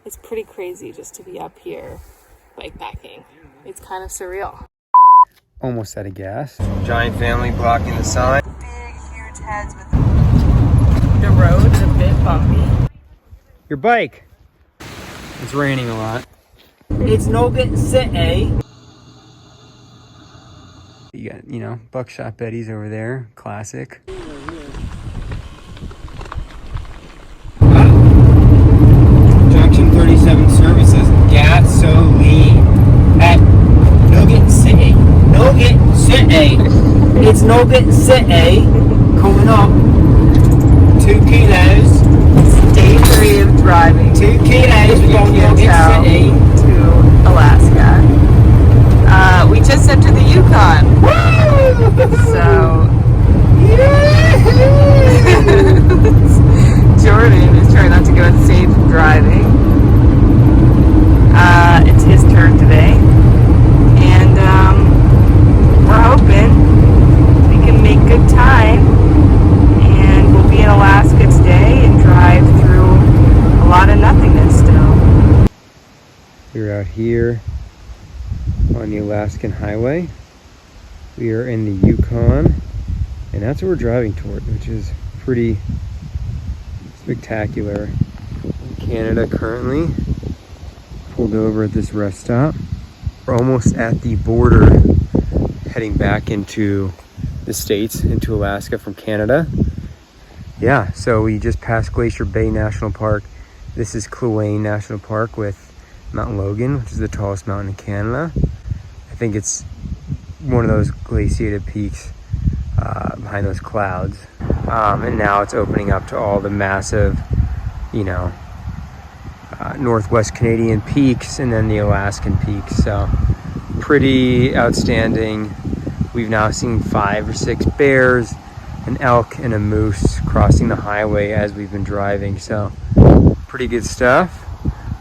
It's pretty crazy just to be up here bikepacking. It's kind of surreal. Almost out of gas. Giant family blocking the sign. Big, huge heads with the road's a bit bumpy. Your bike. It's raining a lot. It's no getting city. You got, you know, Buckshot Betty's over there. Classic. Junction 37 services. Gasoline. At Nugget City. Nugget City. It's Nugget City. Coming up. 2 kilos. Day 3 of driving. 2 kilos. We're going to Nugget City. To Alaska. We just entered the Yukon. So Jordan is trying not to go insane from driving. It's his turn today. And we're hoping we can make good time. And we'll be in Alaska today and drive through a lot of nothingness still. We're out here on the Alaskan Highway. We are in the Yukon, and that's what we're driving toward, which is pretty spectacular. In Canada currently, pulled over at this rest stop. We're almost at the border, heading back into the States, into Alaska from Canada. Yeah, so we just passed Glacier Bay National Park. This is Kluane National Park with Mount Logan, which is the tallest mountain in Canada. I think it's one of those glaciated peaks behind those clouds. And now it's opening up to all the massive, you know, Northwest Canadian peaks and then the Alaskan peaks. So pretty outstanding. We've now seen 5 or 6 bears, an elk, and a moose crossing the highway as we've been driving. So pretty good stuff.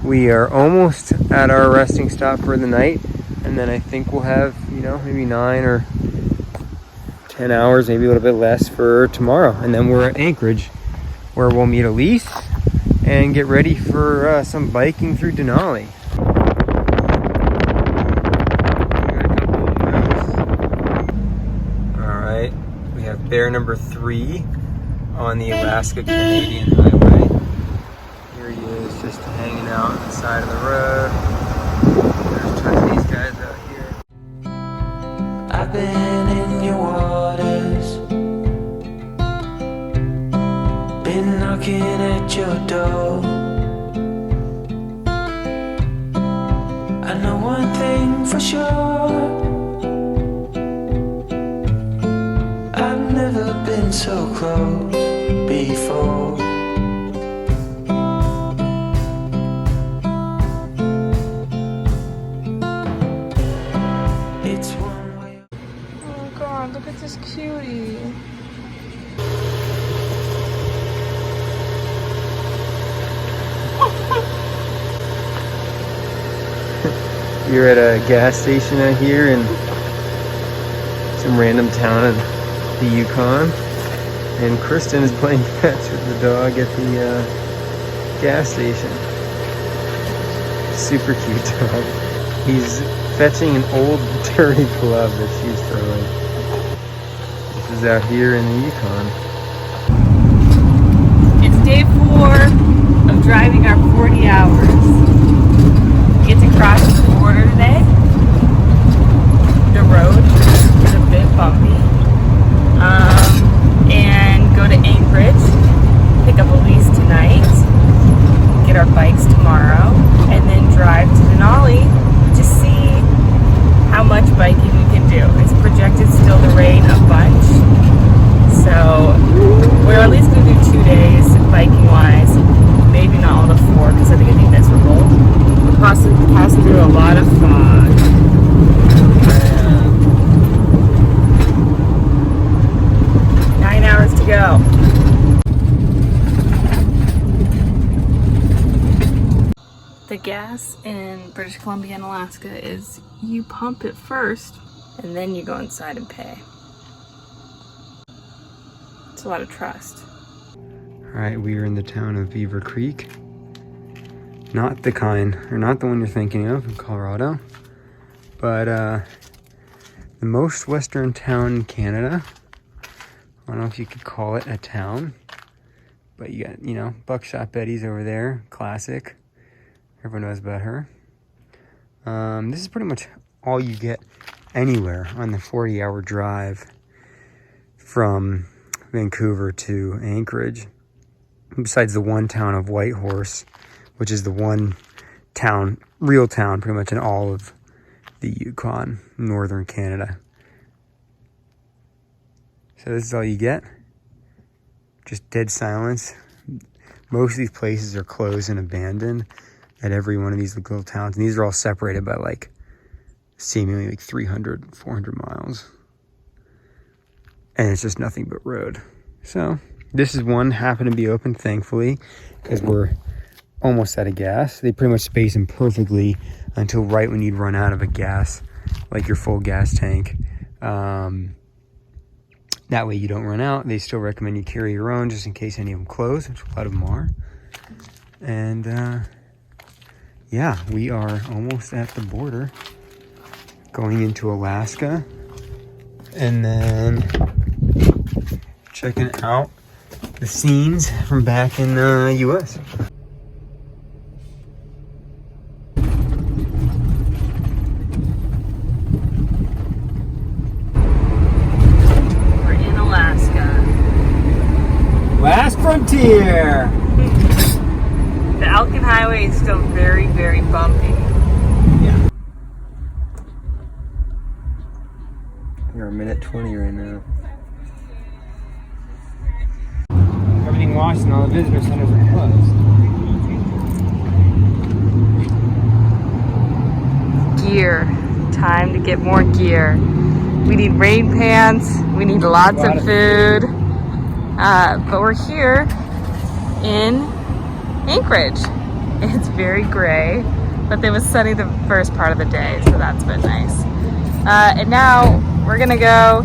We are almost at our resting stop for the night. And then I think we'll have, you know, maybe 9 or 10 hours, maybe a little bit less for tomorrow. And then we're at Anchorage, where we'll meet Elise and get ready for some biking through Denali. All right, we have bear number 3 on the Alaska-Canadian highway. Here he is, just hanging out on the side of the road. There's tons of these guys out here. I've been in your waters, been knocking at your door. I know one thing for sure, I've never been so close before. Look at this cutie. You're at a gas station out here in some random town in the Yukon, and Kristen is playing catch with the dog at the gas station. Super cute dog. He's fetching an old dirty glove that she's throwing. This is out here in the Yukon. It's day 4 of driving our 40 hours. We get to cross the border today. The road is a bit bumpy. And go to Anchorage, pick up Elise tonight, get our bikes tomorrow, and then drive to Denali to see how much biking we can do. It's projected still to rain a bunch, so we're at least going to do 2 days biking wise, maybe not all the 4 because I think that's miserable. We're passing through a lot of fog. 9 hours to go. The gas in British Columbia and Alaska is you pump it first and then you go inside and pay. It's a lot of trust. All right, we are in the town of Beaver Creek. Not the kind, or not the one you're thinking of in Colorado, but the most western town in Canada. I don't know if you could call it a town, but you got, you know, Buckshot Betty's over there, classic. Everyone knows about her. This is pretty much all you get anywhere on the 40-hour drive from Vancouver to Anchorage, besides the one town of Whitehorse, which is the one town, real town, pretty much in all of the Yukon, northern Canada. So this is all you get. Just dead silence. Most of these places are closed and abandoned at every one of these little towns. And these are all separated by like seemingly like 300, 400 miles. And it's just nothing but road. So this is one happened to be open, thankfully, because we're almost out of gas. They pretty much space them perfectly until right when you'd run out of a gas, like your full gas tank. That way you don't run out. They still recommend you carry your own just in case any of them close, which a lot of them are. And yeah, we are almost at the border, going into Alaska, and then checking out the scenes from back in the US. We're in Alaska. Last frontier. The Alkin Highway is still very, very bumpy. Yeah. We're a minute 20 right now. Everything washed and all the visitor centers are closed. Gear. Time to get more gear. We need rain pants. We need lots of food. But we're here in Anchorage. It's very gray, but it was sunny the first part of the day, so that's been nice. And now we're gonna go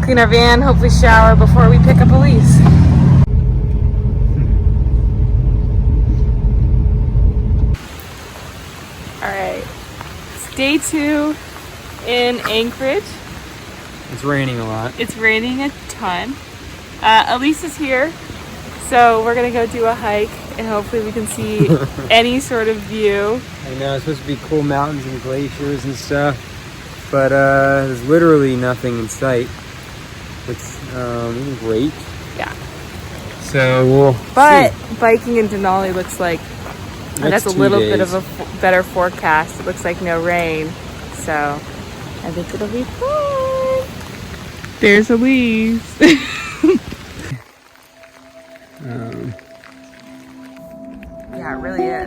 clean our van, hopefully shower before we pick up Elise. All right, it's day 2 in Anchorage. It's raining a lot. It's raining a ton. Elise is here, so we're gonna go do a hike and hopefully we can see any sort of view. I know, it's supposed to be cool mountains and glaciers and stuff, but there's literally nothing in sight, which is great. Yeah. So we'll But see. biking in Denali looks like that's a 2 little bit days. of a better forecast. It looks like no rain, so I think it'll be fun. There's Elise. Yeah, it really is.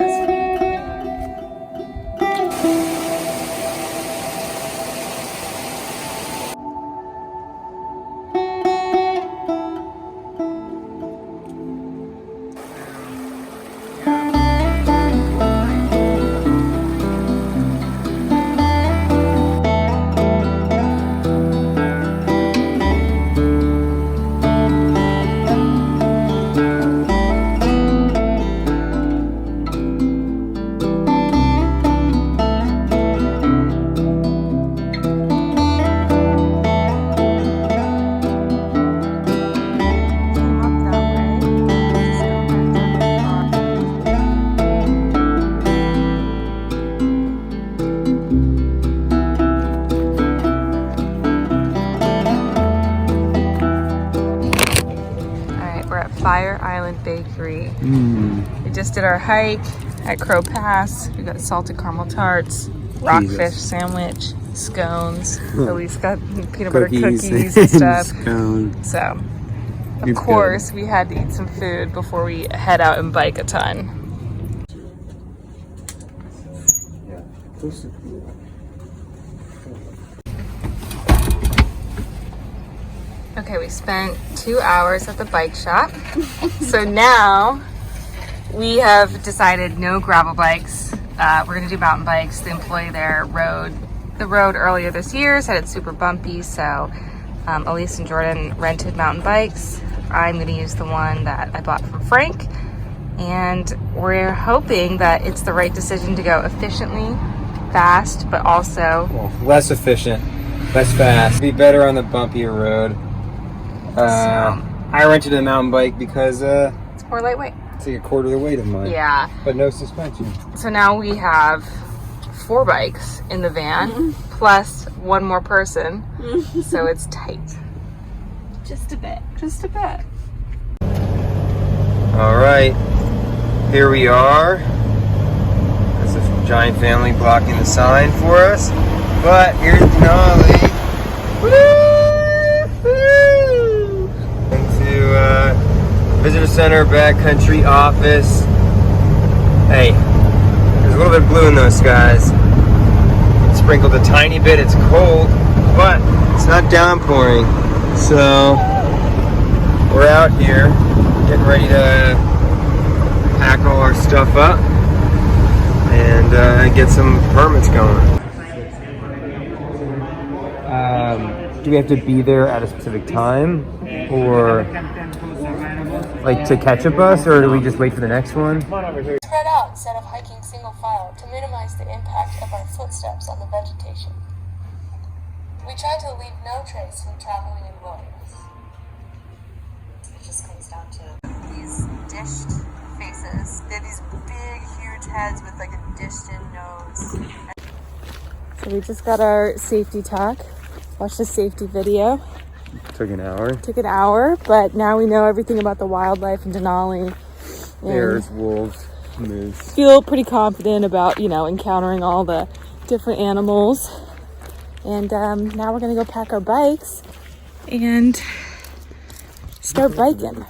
Fire Island Bakery. We just did our hike at Crow Pass. We got salted caramel tarts, rockfish sandwich, scones. Elise got peanut butter cookies and stuff. Scones. So, of course, we had to eat some food before we head out and bike a ton. Okay, we spent 2 hours at the bike shop. So now we have decided no gravel bikes. We're gonna do mountain bikes. The employee there rode the road earlier this year, said it's super bumpy, so Elise and Jordan rented mountain bikes. I'm gonna use the one that I bought from Frank, And we're hoping that it's the right decision to go efficiently, fast, but also Well, less efficient, less fast. Be better on the bumpier road. I rented a mountain bike because it's more lightweight. it's like a quarter of the weight of mine. Yeah. But no suspension. So now we have 4 bikes in the van, plus 1 more person. So it's tight. Just a bit. Just a bit. All right, here we are. There's a giant family blocking the sign for us. But here's Denali. Woo-hoo! Into visitor center, backcountry office. Hey, there's a little bit of blue in those skies. Sprinkled a tiny bit. It's cold, but it's not downpouring. So we're out here getting ready to pack all our stuff up and get some permits going. Do we have to be there at a specific time, or like to catch a bus, or do we just wait for the next one? Spread out instead of hiking single file to minimize the impact of our footsteps on the vegetation. We try to leave no trace when traveling in wilderness. It just comes down to these dished faces. They have these big, huge heads with like a dished-in nose. So we just got our safety talk. Watched a safety video. Took an hour. Took an hour, but now we know everything about the wildlife in Denali. Bears, wolves, moose. Feel pretty confident about, encountering all the different animals. And now we're gonna go pack our bikes and start biking.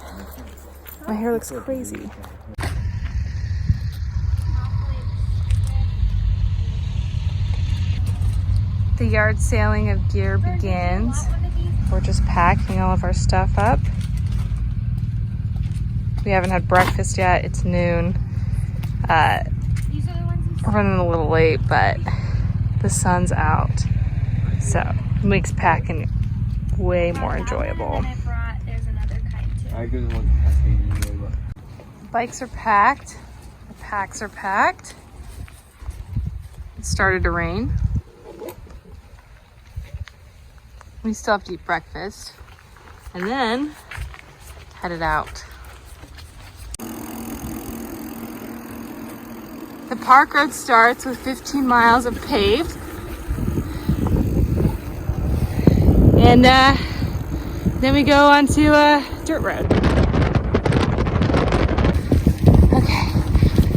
My hair looks crazy. The yard sailing of gear begins. We're just packing all of our stuff up. We haven't had breakfast yet. It's noon. We're running a little late, but the sun's out. So it makes packing way more enjoyable. Bikes are packed. The packs are packed. It started to rain. We still have to eat breakfast and then headed out. The park road starts with 15 miles of paved. And then we go onto a dirt road. Okay,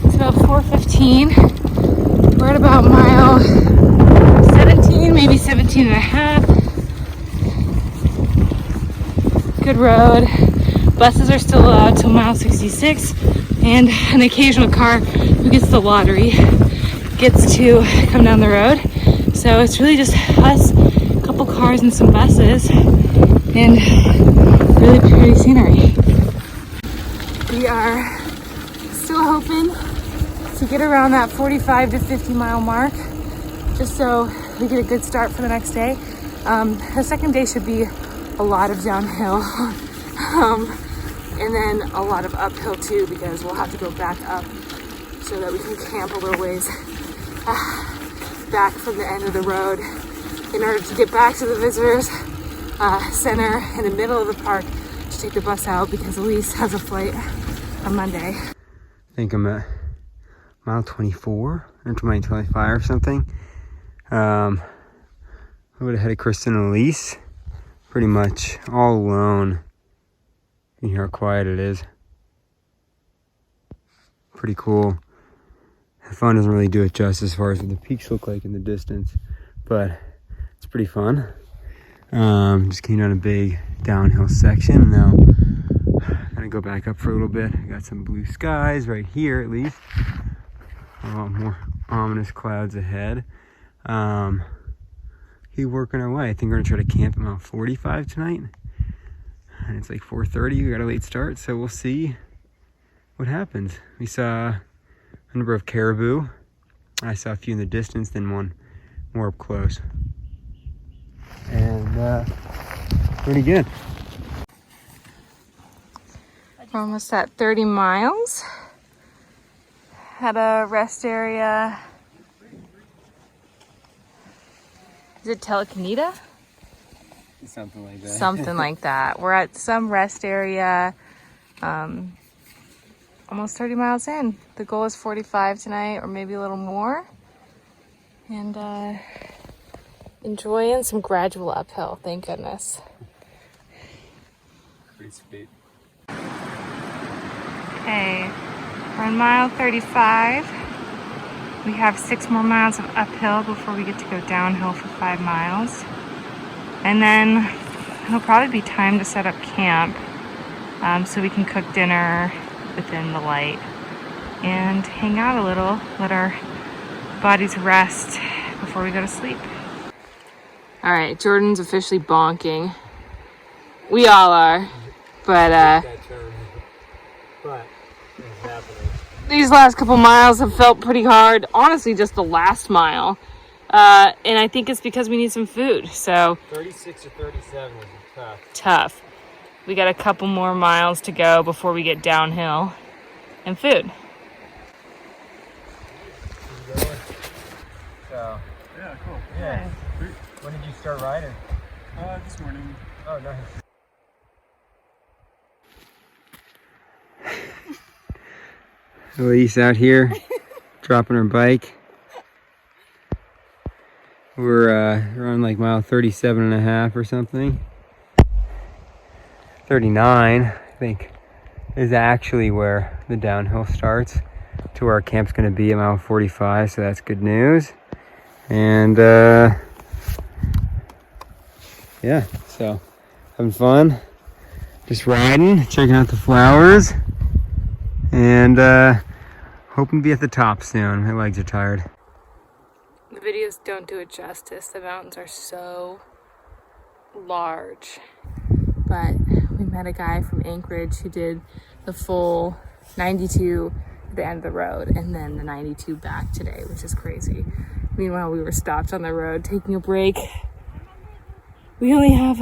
it's about 4:15. We're at about mile 17, maybe 17 and a half. Good road. Buses are still allowed till mile 66, and an occasional car who gets the lottery gets to come down the road. So it's really just us, a couple cars and some buses, and really pretty scenery. We are still hoping to get around that 45 to 50 mile mark, just so we get a good start for the next day. The second day should be a lot of downhill, and then a lot of uphill too, because we'll have to go back up so that we can camp a little ways back from the end of the road in order to get back to the visitors center in the middle of the park to take the bus out, because Elise has a flight on Monday. I think I'm at mile 24 or 25 or something. I would have had Kristen and Elise pretty much all alone. You can hear how quiet it is. Pretty cool. The phone doesn't really do it justice as far as what the peaks look like in the distance, but it's pretty fun. Just came down a big downhill section. Now I'm gonna go back up for a little bit. I got some blue skies right here at least. A lot more ominous clouds ahead. Keep working our way. I think we're gonna try to camp at mile 45 tonight. And it's like 4:30, we got a late start, so we'll see what happens. We saw a number of caribou. I saw a few in the distance, then one more up close. And pretty good. We're almost at 30 miles. at a rest area. Is it Telecanita? Something like that. Something like that. We're at some rest area, almost 30 miles in. The goal is 45 tonight, or maybe a little more. And enjoying some gradual uphill, thank goodness. Pretty sweet. Okay, we're on mile 35. We have 6 more miles of uphill before we get to go downhill for 5 miles. And then it'll probably be time to set up camp so we can cook dinner within the light and hang out a little, let our bodies rest before we go to sleep. All right, Jordan's officially bonking. We all are, but it's happening. these last couple miles have felt pretty hard. Honestly, just the last mile. And I think it's because we need some food, so. 36 or 37 was tough. Tough. We got a couple more miles to go before we get downhill and food. So, Yeah, cool. yeah. When did you start riding? This morning. Oh, nice. Elise out here dropping her bike. We're on like mile 37 and a half or something. 39, I think, is actually where the downhill starts to where our camp's going to be at mile 45, so that's good news. And yeah, so having fun, just riding, checking out the flowers, and hoping to be at the top soon. My legs are tired. The videos don't do it justice. The mountains are so large. But we met a guy from Anchorage who did the full 92 at the end of the road and then the 92 back today, which is crazy. Meanwhile, we were stopped on the road taking a break. We only have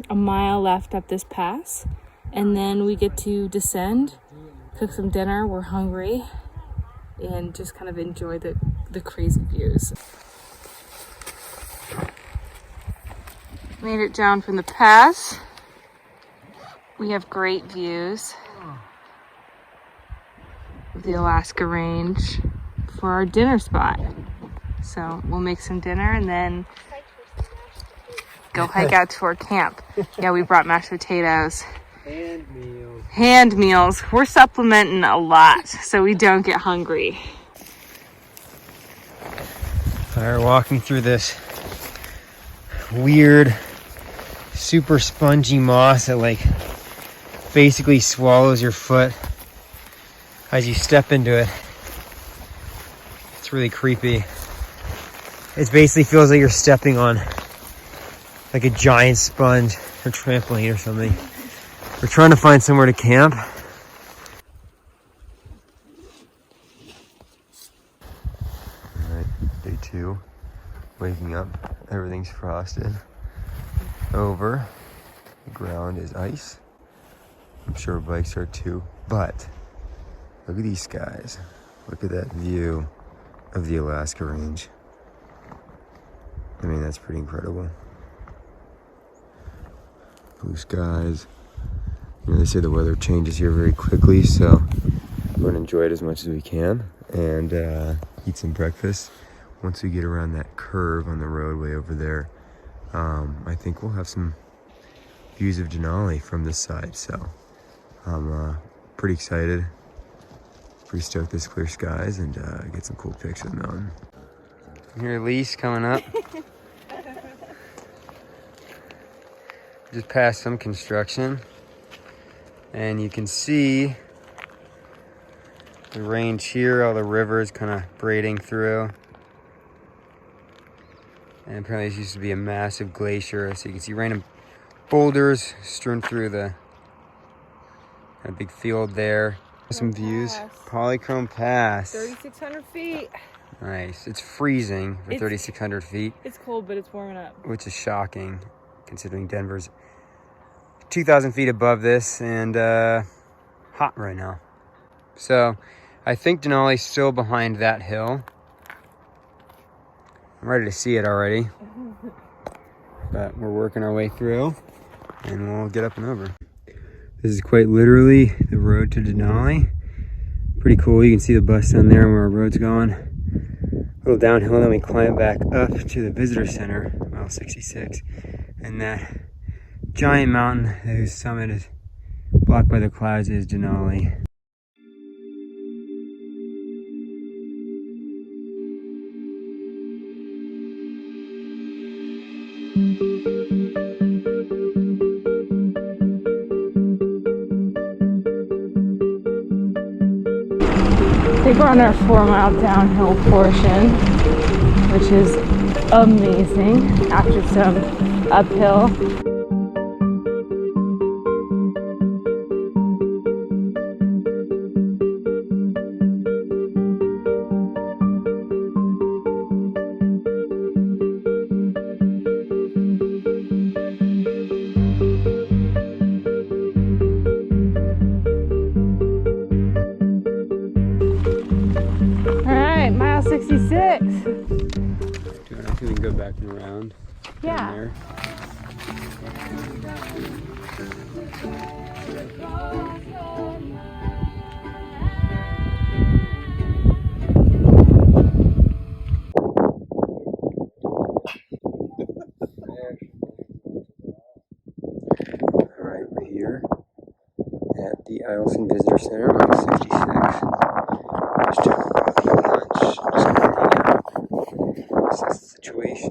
a mile left up this pass, and then we get to descend, cook some dinner. We're hungry, and just kind of enjoy the crazy views. Made it down from the pass. We have great views of the Alaska Range for our dinner spot. So we'll make some dinner and then go hike out to our camp. Yeah, we brought mashed potatoes. And meals. Hand meals. We're supplementing a lot so we don't get hungry. We're walking through this weird, super spongy moss that like basically swallows your foot as you step into it. It's really creepy. It basically feels like you're stepping on like a giant sponge or trampoline or something. We're trying to find somewhere to camp. Alright, day 2. Waking up, everything's frosted over. The ground is ice. I'm sure bikes are too, but look at these skies. Look at that view of the Alaska Range. I mean, that's pretty incredible. Blue skies. You know, they say the weather changes here very quickly, so we're gonna enjoy it as much as we can and eat some breakfast. Once we get around that curve on the roadway over there, I think we'll have some views of Denali from this side, so I'm pretty excited. Pretty stoked this clear skies and get some cool pics of the mountain. Here, Elise coming up. Just past some construction, and you can see the range here, all the rivers kind of braiding through. And apparently this used to be a massive glacier, so you can see random boulders strewn through the big field there. Some views. Polychrome Pass. 3,600 feet. Nice. It's freezing for 3,600 feet. It's cold, but it's warming up. Which is shocking, considering Denver's 2,000 feet above this and hot right now. So I think Denali's still behind that hill. I'm ready to see it already. But we're working our way through and we'll get up and over. This is quite literally the road to Denali. Pretty cool. You can see the bus down there where our road's going. A little downhill, then we climb back up to the visitor center, mile 66. And that giant mountain whose summit is blocked by the clouds is Denali. I think we're on our 4-mile downhill portion, which is amazing after some uphill. Mile 66. I think we can go back and around. Yeah. There. Alright, we're here at the Eielson Visitor Center, mile 66. Just took lunch, just gonna hang out, assess the situation.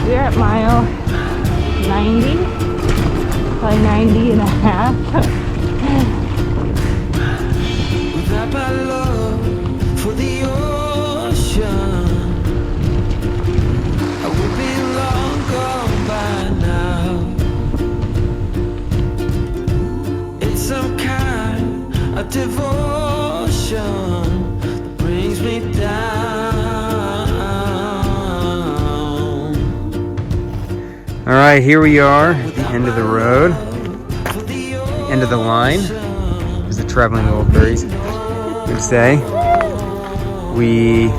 We're at mile 90, probably 90 and a half. Without my love for the ocean, I would be long gone by now. It's some kind of devotion that brings me down. All right, here we are at the end of the road, the end of the line, as the traveling Wilburys would say. We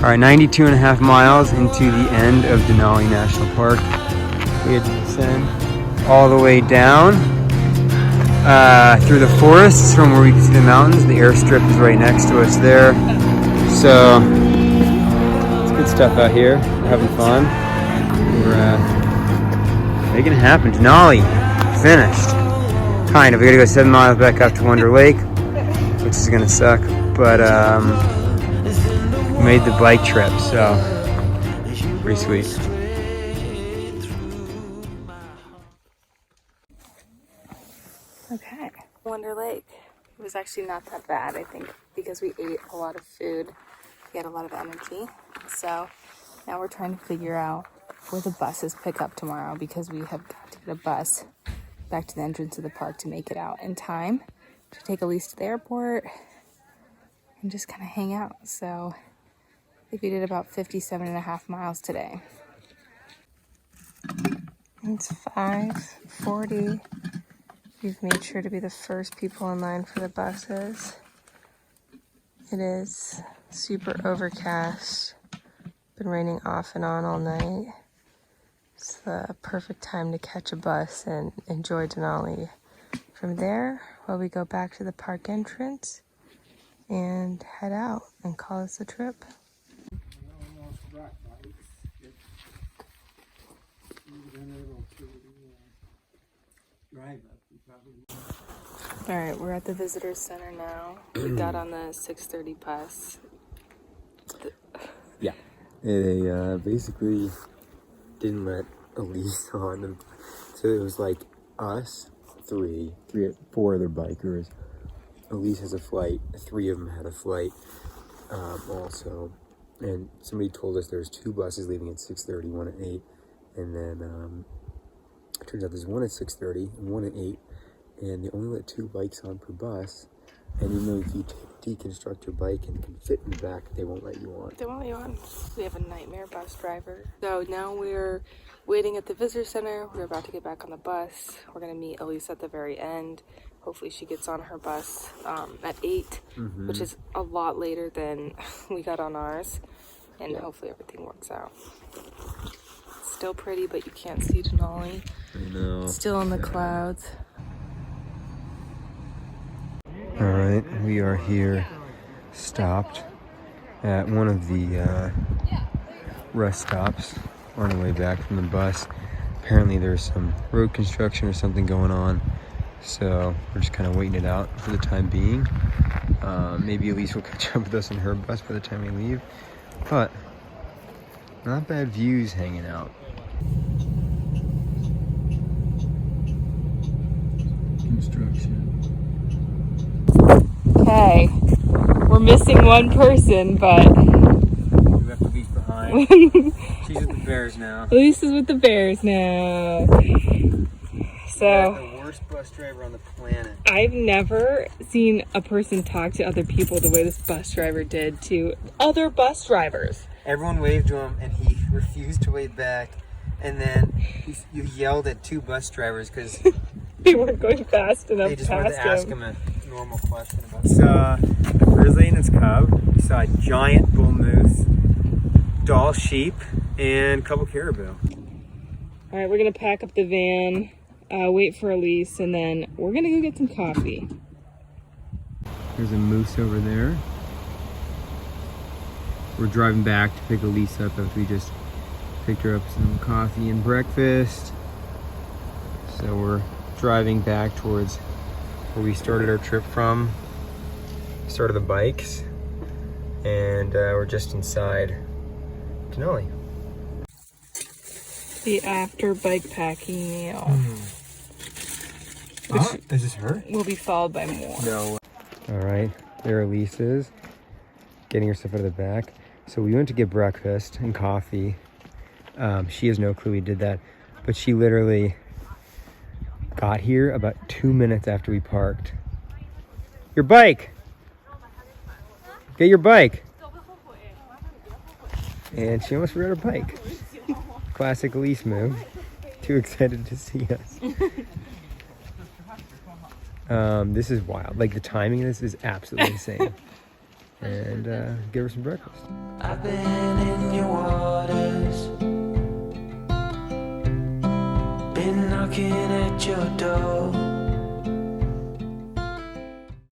are 92 and a half miles into the end of Denali National Park. We had to descend all the way down through the forests from where we can see the mountains. The airstrip is right next to us there. So it's good stuff out here. We're having fun. We're making it happen. Denali finished. Kind of. We gotta go 7 miles back up to Wonder Lake, which is gonna suck. But we made the bike trip, so pretty sweet. Okay, Wonder Lake. It was actually not that bad, I think, because we ate a lot of food. We had a lot of energy. So now we're trying to figure out where the buses pick up tomorrow, because we have got to get a bus back to the entrance of the park to make it out in time to take Elise to the airport and just kind of hang out. So I think we did about 57 and a half miles today. It's 5:40. We've made sure to be the first people in line for the buses. It is super overcast. Been raining off and on all night. It's the perfect time to catch a bus and enjoy Denali. From there, we go back to the park entrance and head out and call this a trip. All right, we're at the visitor center now. We got on the 6:30 bus. Yeah. They basically didn't let Elise on them. So it was like us, four other bikers. Elise has a flight. 3 of them had a flight also. And somebody told us there's 2 buses leaving at 6:30, one at 8. And then it turns out there's one at 6:30 and one at 8. And they only let 2 bikes on per bus. And even though if you deconstruct your bike and can fit in the back, they won't let you on. They won't let you on. We have a nightmare bus driver. So now we're waiting at the visitor center. We're about to get back on the bus. We're going to meet Elise at the very end. Hopefully she gets on her bus at 8, which is a lot later than we got on ours. And hopefully everything works out. It's still pretty, but you can't see Denali. I know. It's still in the clouds. Alright, we are here, stopped at one of the rest stops on our way back from the bus. Apparently there's some road construction or something going on, so we're just kind of waiting it out for the time being. Maybe Elise will catch up with us on her bus by the time we leave, but not bad views hanging out. Construction. Okay, we're missing one person, but We left Elise behind. She's with the Bears now. Elise is with the Bears now. So, The worst bus driver on the planet. I've never seen a person talk to other people the way this bus driver did to other bus drivers. Everyone waved to him and he refused to wave back. And then you yelled at 2 bus drivers because They weren't going fast enough they just wanted past to ask him. him a normal question about saw a grizzly and its cub, saw a giant bull moose, doll sheep, and a couple caribou. All right, we're going to pack up the van, wait for Elise, and then we're going to go get some coffee. There's a moose over there. We're driving back to pick Elise up after we just picked her up some coffee and breakfast. So we're driving back towards where we started our trip from. Started the bikes. And we're just inside Denali. The after bike packing meal. Oh, is this her? Will be followed by more. No. Alright, there Elise is. Getting her stuff out of the back. So we went to get breakfast and coffee. She has no clue we did that. But she literally got here about 2 minutes after we parked. Your bike! Get your bike! And she almost forgot her bike. Classic Elise move. Too excited to see us. This is wild. Like the timing of this is absolutely insane. And give her some breakfast. I've been in your waters, been knocking at your door.